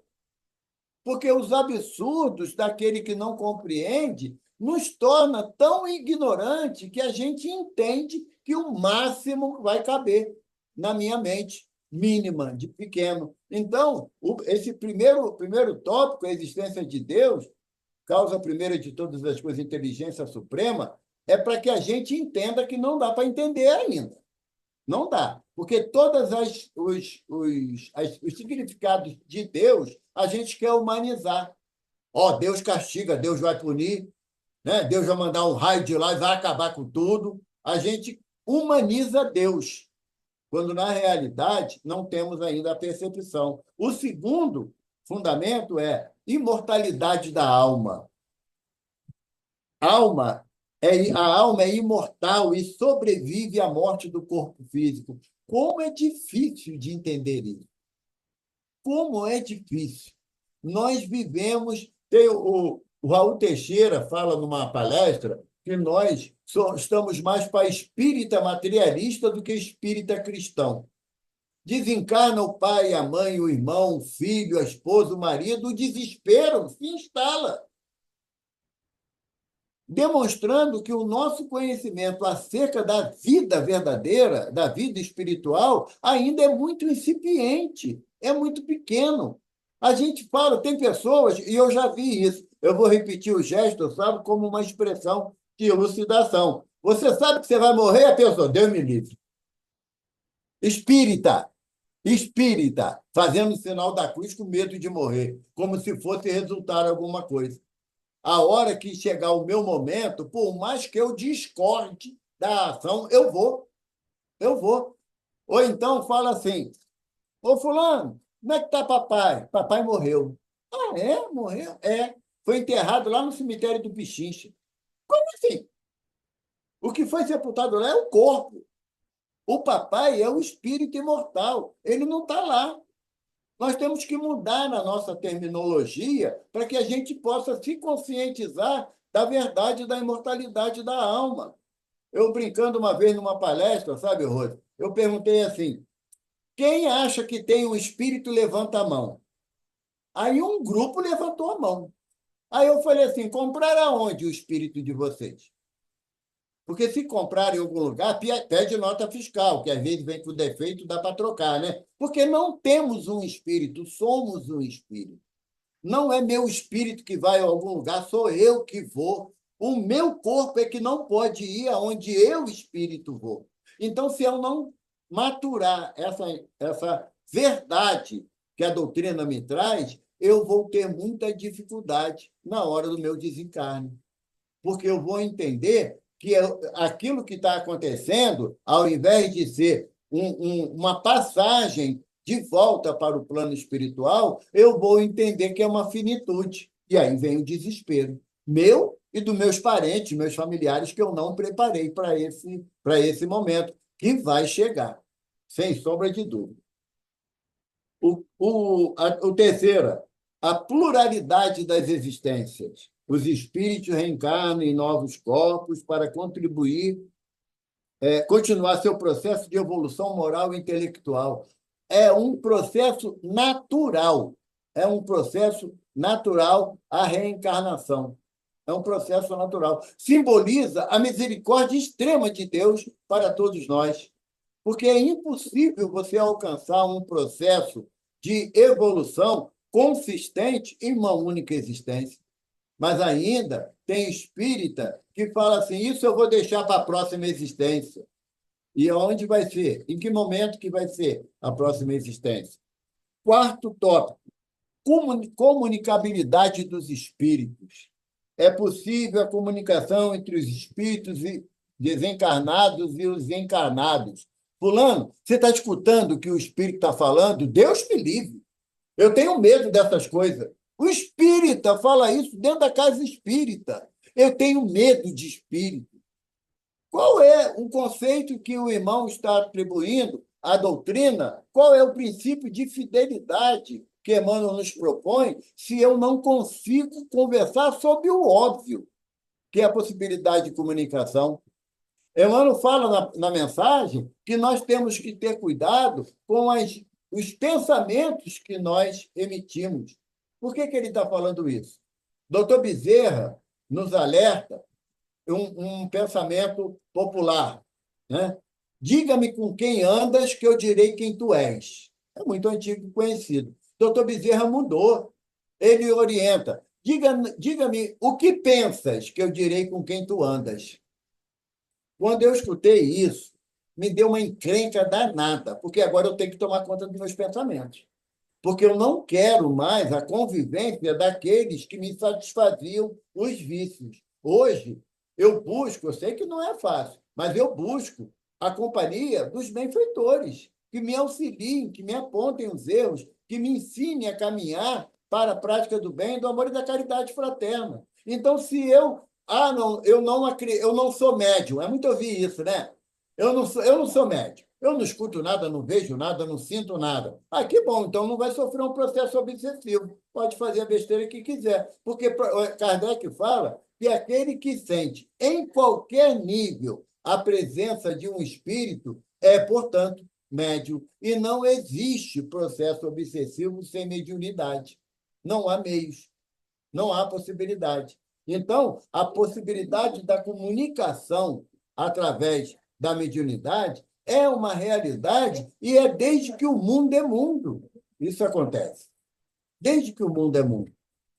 Porque os absurdos daquele que não compreende nos torna tão ignorante que a gente entende que o máximo vai caber na minha mente mínima, de pequeno. Então, esse primeiro tópico, a existência de Deus, causa primeira de todas as coisas, inteligência suprema, é para que a gente entenda que não dá para entender ainda. Não dá. Porque todos os significados de Deus a gente quer humanizar. Ó, Deus castiga, Deus vai punir, né? Deus vai mandar um raio de lá e vai acabar com tudo. A gente humaniza Deus, quando, na realidade, não temos ainda a percepção. O segundo fundamento é imortalidade da alma. Alma a alma é imortal e sobrevive à morte do corpo físico. Como é difícil de entender isso. Como é difícil. Nós vivemos. O Raul Teixeira fala numa palestra que nós estamos mais para espírita materialista do que espírita cristão. Desencarna o pai, a mãe, o irmão, o filho, a esposa, o marido, o desespero se instala, demonstrando que o nosso conhecimento acerca da vida verdadeira, da vida espiritual, ainda é muito incipiente, é muito pequeno. A gente fala, tem pessoas, e eu já vi isso, eu vou repetir o gesto, sabe, como uma expressão de elucidação. Você sabe que você vai morrer, a pessoa, Deus me livre. Espírita, espírita, fazendo o sinal da cruz com medo de morrer, como se fosse resultar alguma coisa. A hora que chegar o meu momento, por mais que eu discorde da ação, eu vou. Eu vou. Ou então fala assim: "Ô, fulano, como é que está papai?" "Papai morreu." "Ah, é? Morreu?" "É. Foi enterrado lá no cemitério do Pichincha." "Como assim?" "O que foi sepultado lá é o corpo. O papai é o espírito imortal. Ele não está lá." Nós temos que mudar na nossa terminologia para que a gente possa se conscientizar da verdade da imortalidade da alma. Eu, brincando uma vez numa palestra, sabe, Rose? Eu perguntei assim: quem acha que tem um espírito, levanta a mão. Aí um grupo levantou a mão. Aí eu falei assim: comprar aonde o espírito de vocês? Porque se comprar em algum lugar, pede nota fiscal, que às vezes vem com defeito, dá para trocar, né? Porque não temos um espírito, somos um espírito. Não é meu espírito que vai a algum lugar, sou eu que vou. O meu corpo é que não pode ir aonde eu, espírito, vou. Então, se eu não maturar essa verdade que a doutrina me traz, eu vou ter muita dificuldade na hora do meu desencarne. Porque eu vou entender que aquilo que está acontecendo, ao invés de ser uma passagem de volta para o plano espiritual, eu vou entender que é uma finitude. E aí vem o desespero meu e dos meus parentes, meus familiares, que eu não preparei para esse momento, que vai chegar, sem sombra de dúvida. O terceiro, a pluralidade das existências. Os espíritos reencarnam em novos corpos para continuar seu processo de evolução moral e intelectual. É um processo natural. É um processo natural a reencarnação. É um processo natural. Simboliza a misericórdia extrema de Deus para todos nós. Porque é impossível você alcançar um processo de evolução consistente em uma única existência. Mas ainda tem espírita que fala assim: isso eu vou deixar para a próxima existência. E onde vai ser? Em que momento que vai ser a próxima existência? Quarto tópico: comunicabilidade dos espíritos. é possível a comunicação entre os espíritos desencarnados e os encarnados. Fulano, você está escutando o que o espírito está falando? Deus me livre. Eu tenho medo dessas coisas. O espírita fala isso dentro da casa espírita. Eu tenho medo de espírito. Qual é o conceito que o irmão está atribuindo à doutrina? Qual é o princípio de fidelidade que Emmanuel nos propõe se eu não consigo conversar sobre o óbvio, que é a possibilidade de comunicação? Emmanuel fala na mensagem que nós temos que ter cuidado com os pensamentos que nós emitimos. Por que ele está falando isso? Doutor Bezerra nos alerta um pensamento popular, né? Diga-me com quem andas, que eu direi quem tu és. É muito antigo e conhecido. Doutor Bezerra mudou. Ele orienta. Diga-me o que pensas, que eu direi com quem tu andas. Quando eu escutei isso, me deu uma encrenca danada, porque agora eu tenho que tomar conta dos meus pensamentos. Porque eu não quero mais a convivência daqueles que me satisfaziam os vícios. Hoje, eu busco, eu sei que não é fácil, mas eu busco a companhia dos benfeitores, que me auxiliem, que me apontem os erros, que me ensinem a caminhar para a prática do bem, do amor e da caridade fraterna. Então, se eu... Ah, não, eu não sou médium. É muito ouvir isso, né? Eu não sou médium. Eu não escuto nada, não vejo nada, não sinto nada. Ah, que bom, então não vai sofrer um processo obsessivo. Pode fazer a besteira que quiser. Porque Kardec fala que aquele que sente em qualquer nível a presença de um espírito é, portanto, médium. E não existe processo obsessivo sem mediunidade. Não há meios, não há possibilidade. Então, a possibilidade da comunicação através da mediunidade é uma realidade e é desde que o mundo é mundo. Isso acontece. Desde que o mundo é mundo.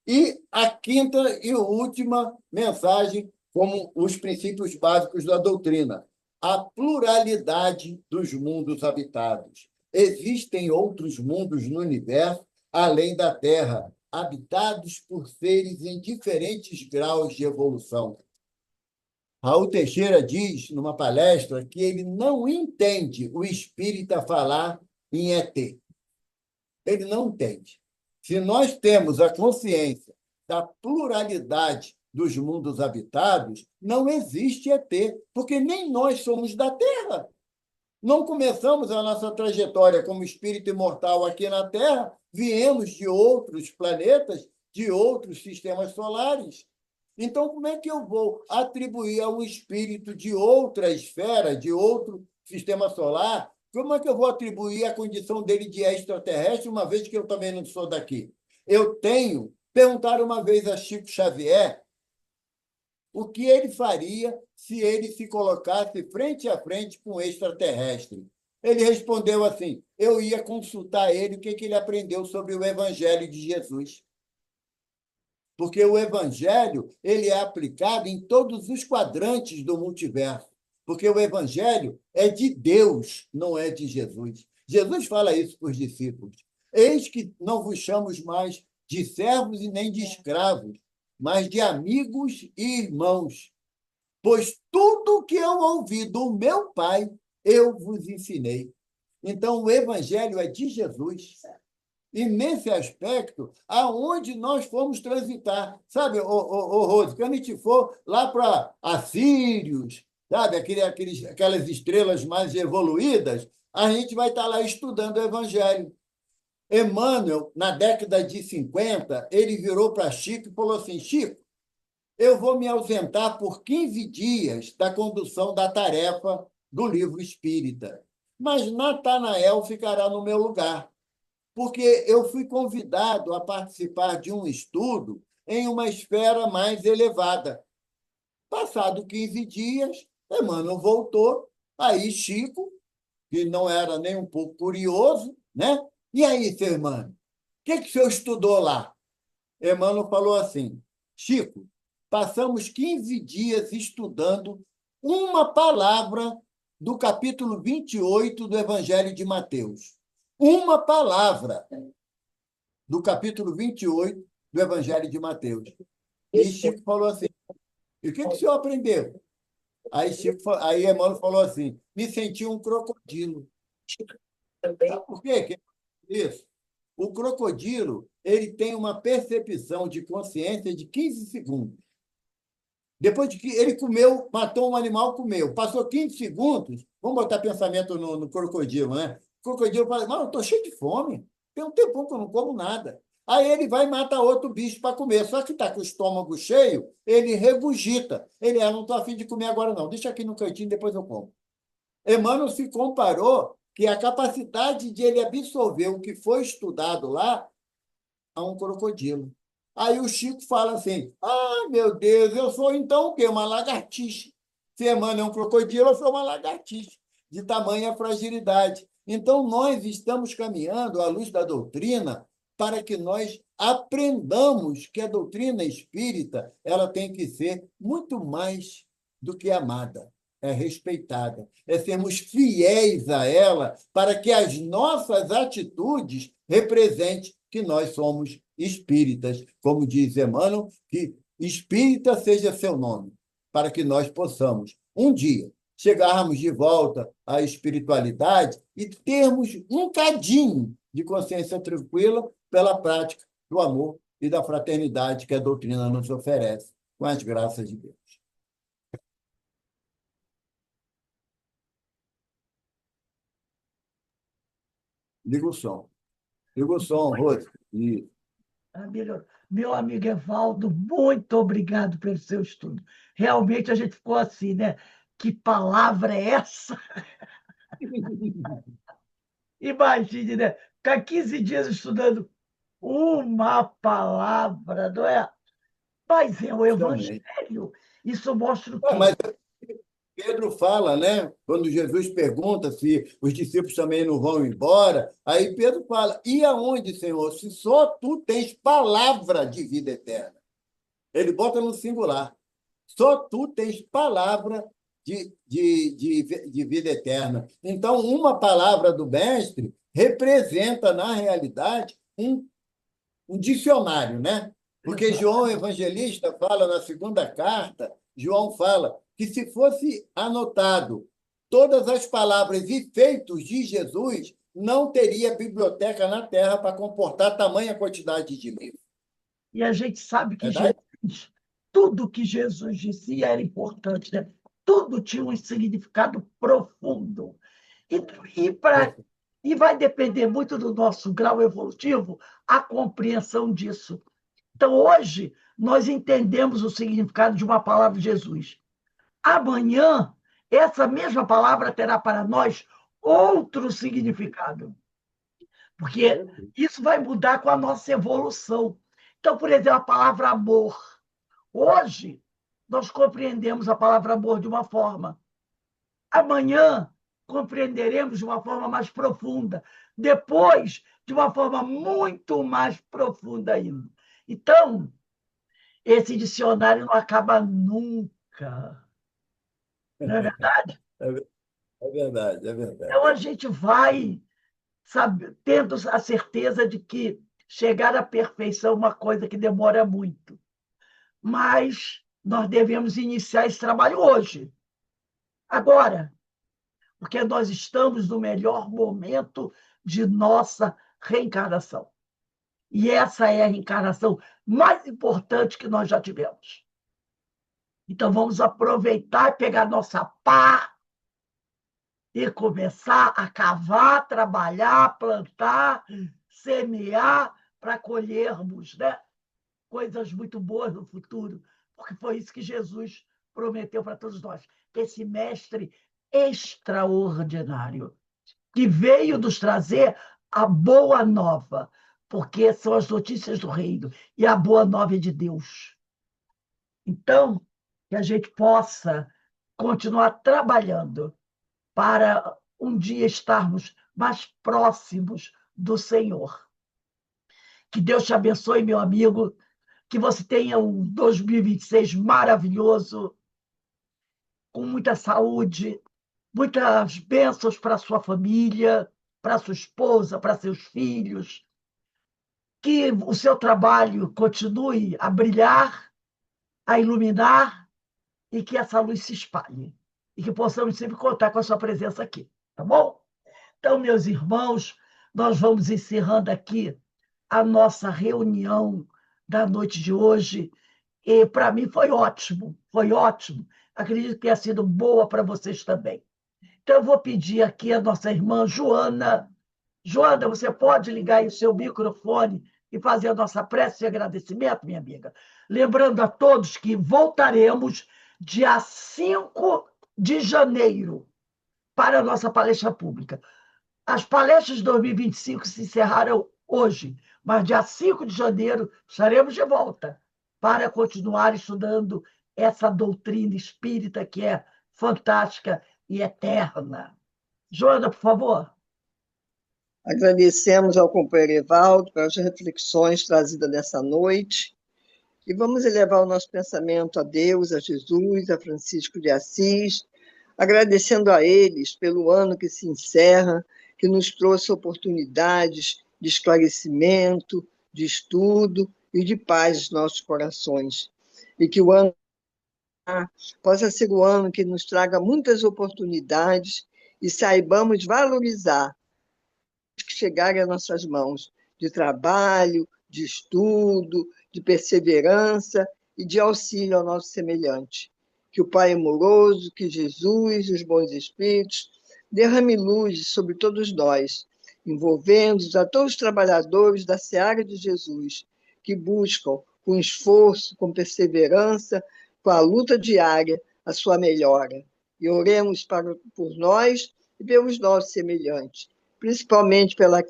E a quinta e última mensagem, como os princípios básicos da doutrina: a pluralidade dos mundos habitados. Existem outros mundos no universo, além da Terra, habitados por seres em diferentes graus de evolução. Raul Teixeira diz, numa palestra, que ele não entende o espírita falar em ET. Ele não entende. Se nós temos a consciência da pluralidade dos mundos habitados, não existe ET, porque nem nós somos da Terra. Não começamos a nossa trajetória como espírito imortal aqui na Terra, viemos de outros planetas, de outros sistemas solares. Então, como é que eu vou atribuir a um espírito de outra esfera, de outro sistema solar, como é que eu vou atribuir a condição dele de extraterrestre, uma vez que eu também não sou daqui? Eu tenho... Perguntaram uma vez a Chico Xavier o que ele faria se ele se colocasse frente a frente com um extraterrestre. Ele respondeu assim: eu ia consultar ele o que ele aprendeu sobre o Evangelho de Jesus. Porque o Evangelho ele é aplicado em todos os quadrantes do multiverso. Porque o Evangelho é de Deus, não é de Jesus. Jesus fala isso para os discípulos. Eis que não vos chamo mais de servos e nem de escravos, mas de amigos e irmãos. Pois tudo o que eu ouvi do meu Pai, eu vos ensinei. Então, o Evangelho é de Jesus. E, nesse aspecto, aonde nós fomos transitar, sabe, Rose, quando a gente for lá para Assírios, sabe, aquelas estrelas mais evoluídas, a gente vai estar lá estudando o Evangelho. Emmanuel, na década de 50, ele virou para Chico e falou assim: Chico, eu vou me ausentar por 15 dias da condução da tarefa do livro espírita, mas Natanael ficará no meu lugar, porque eu fui convidado a participar de um estudo em uma esfera mais elevada. Passado 15 dias, Emmanuel voltou, aí Chico, que não era nem um pouco curioso, né? E aí, seu Emmanuel, o que o senhor estudou lá? Emmanuel falou assim: Chico, passamos 15 dias estudando uma palavra do capítulo 28 do Evangelho de Mateus. Uma palavra do capítulo 28 do Evangelho de Mateus. E Chico falou assim, e o que o senhor aprendeu? Aí Emmanuel falou assim, me senti um crocodilo. Sabe por quê que é isso? O crocodilo, ele tem uma percepção de consciência de 15 segundos. Depois de que ele comeu, matou um animal, comeu. Passou 15 segundos, vamos botar pensamento no crocodilo, né? O crocodilo fala, mas eu estou cheio de fome, tem um tempão que eu não como nada. Aí ele vai e mata outro bicho para comer. Só que está com o estômago cheio, ele regurgita. Ele, não estou afim de comer agora, não. Deixa aqui no cantinho, depois eu como. Emmanuel se comparou que a capacidade de ele absorver o que foi estudado lá a um crocodilo. Aí o Chico fala assim: ah, meu Deus, eu sou então o quê? Uma lagartixa. Se Emmanuel é um crocodilo, eu sou uma lagartixa, de tamanha fragilidade. Então, nós estamos caminhando à luz da doutrina para que nós aprendamos que a doutrina espírita ela tem que ser muito mais do que amada, é respeitada, é sermos fiéis a ela para que as nossas atitudes representem que nós somos espíritas, como diz Emmanuel, que espírita seja seu nome, para que nós possamos, um dia, chegarmos de volta à espiritualidade e termos um cadinho de consciência tranquila pela prática do amor e da fraternidade que a doutrina nos oferece, com as graças de Deus. Liga o som. Liga o som, Rose. E Melhor. Meu amigo Evaldo, muito obrigado pelo seu estudo. Realmente a gente ficou assim, né? Que palavra é essa? Imagine, né? Ficar 15 dias estudando uma palavra, não é? Mas é o também. Evangelho. Isso mostra o quê? Mas Pedro fala, né? Quando Jesus pergunta se os discípulos também não vão embora, aí Pedro fala: e aonde, Senhor? Se só tu tens palavra de vida eterna. Ele bota no singular. Só tu tens palavra de vida eterna. Então, uma palavra do Mestre representa, na realidade, um dicionário, né? Porque João Evangelista fala na segunda carta, João fala que se fosse anotado todas as palavras e feitos de Jesus, não teria biblioteca na Terra para comportar tamanha quantidade de livros. E a gente sabe que Verdade? Jesus, tudo que Jesus dizia era importante, né? Tudo tinha um significado profundo. E, e, pra, e vai depender muito do nosso grau evolutivo a compreensão disso. Então, hoje, nós entendemos o significado de uma palavra de Jesus. Amanhã, essa mesma palavra terá para nós outro significado, porque isso vai mudar com a nossa evolução. Então, por exemplo, a palavra amor. Hoje, nós compreendemos a palavra amor de uma forma. Amanhã, compreenderemos de uma forma mais profunda. Depois, de uma forma muito mais profunda ainda. Então, esse dicionário não acaba nunca. Não é verdade? É verdade, é Então, verdade. a gente vai, sabe, tendo a certeza de que chegar à perfeição é uma coisa que demora muito. Mas nós devemos iniciar esse trabalho hoje, agora, porque nós estamos no melhor momento de nossa reencarnação. E essa é a reencarnação mais importante que nós já tivemos. Então, vamos aproveitar e pegar nossa pá e começar a cavar, trabalhar, plantar, semear para colhermos, né? Coisas muito boas no futuro, porque foi isso que Jesus prometeu para todos nós. Esse mestre extraordinário que veio nos trazer a boa nova, porque são as notícias do reino e a boa nova é de Deus. Então, que a gente possa continuar trabalhando para um dia estarmos mais próximos do Senhor. Que Deus te abençoe, meu amigo, que você tenha um 2026 maravilhoso, com muita saúde, muitas bênçãos para sua família, para sua esposa, para seus filhos, que o seu trabalho continue a brilhar a iluminar e que essa luz se espalhe. E que possamos sempre contar com a sua presença aqui, tá bom? Então, meus irmãos, nós vamos encerrando aqui a nossa reunião da noite de hoje. E para mim foi ótimo, foi ótimo. Acredito que tenha sido boa para vocês também. Então, eu vou pedir aqui a nossa irmã Joana. Joana, você pode ligar aí o seu microfone e fazer a nossa prece de agradecimento, minha amiga? Lembrando a todos que voltaremos dia 5 de janeiro para a nossa palestra pública. As palestras de 2025 se encerraram hoje, mas dia 5 de janeiro estaremos de volta para continuar estudando essa doutrina espírita que é fantástica e eterna. Joana, por favor. Agradecemos ao companheiro Evaldo pelas reflexões trazidas nessa noite e vamos elevar o nosso pensamento a Deus, a Jesus, a Francisco de Assis, agradecendo a eles pelo ano que se encerra, que nos trouxe oportunidades de esclarecimento, de estudo e de paz nos nossos corações. E que o ano possa ser o ano que nos traga muitas oportunidades e saibamos valorizar que chegarem às nossas mãos, de trabalho, de estudo, de perseverança e de auxílio ao nosso semelhante. Que o Pai amoroso, que Jesus e os bons espíritos derrame luz sobre todos nós, envolvendo a todos os trabalhadores da seara de Jesus, que buscam com esforço, com perseverança, com a luta diária, a sua melhora. E oremos por nós e pelos nossos semelhantes, principalmente pelos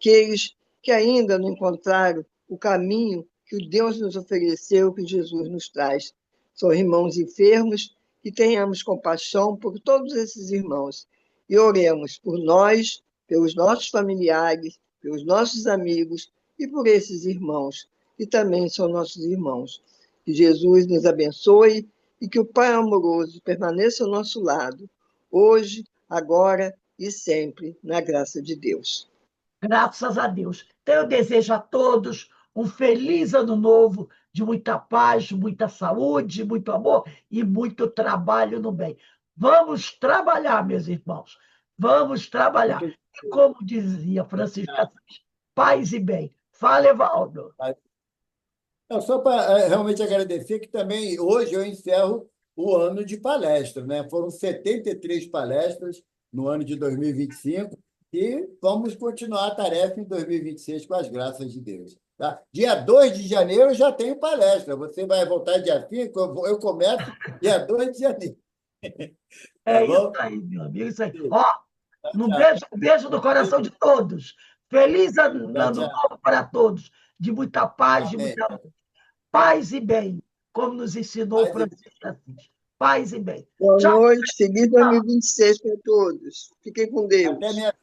que ainda não encontraram o caminho que o Deus nos ofereceu, que Jesus nos traz. São irmãos enfermos, que tenhamos compaixão por todos esses irmãos e oremos por nós, pelos nossos familiares, pelos nossos amigos e por esses irmãos, que também são nossos irmãos. Que Jesus nos abençoe e que o Pai amoroso permaneça ao nosso lado, hoje, agora e sempre, na graça de Deus. Graças a Deus. Então, eu desejo a todos um feliz ano novo, de muita paz, de muita saúde, muito amor e muito trabalho no bem. Vamos trabalhar, meus irmãos. Vamos trabalhar. E como dizia Francisco Assis, paz e bem. Fala, Evaldo. Não, só para realmente agradecer que também hoje eu encerro o ano de palestra, né? Foram 73 palestras no ano de 2025 e vamos continuar a tarefa em 2026 com as graças de Deus. Tá? Dia 2 de janeiro já tenho palestra. Você vai voltar dia 5, eu começo dia 2 de janeiro. Tá É isso bom? aí, meu amigo. Isso aí. Ó, Tchau. um beijo no coração de todos. Feliz ano Tchau, tchau. novo para todos. De muita paz, de Amém. muita paz e bem, como nos ensinou Paz e Francisco de Assis. Paz e bem. Boa Tchau, noite, feliz tchau. 2026 para todos. Fiquem com até Deus. minha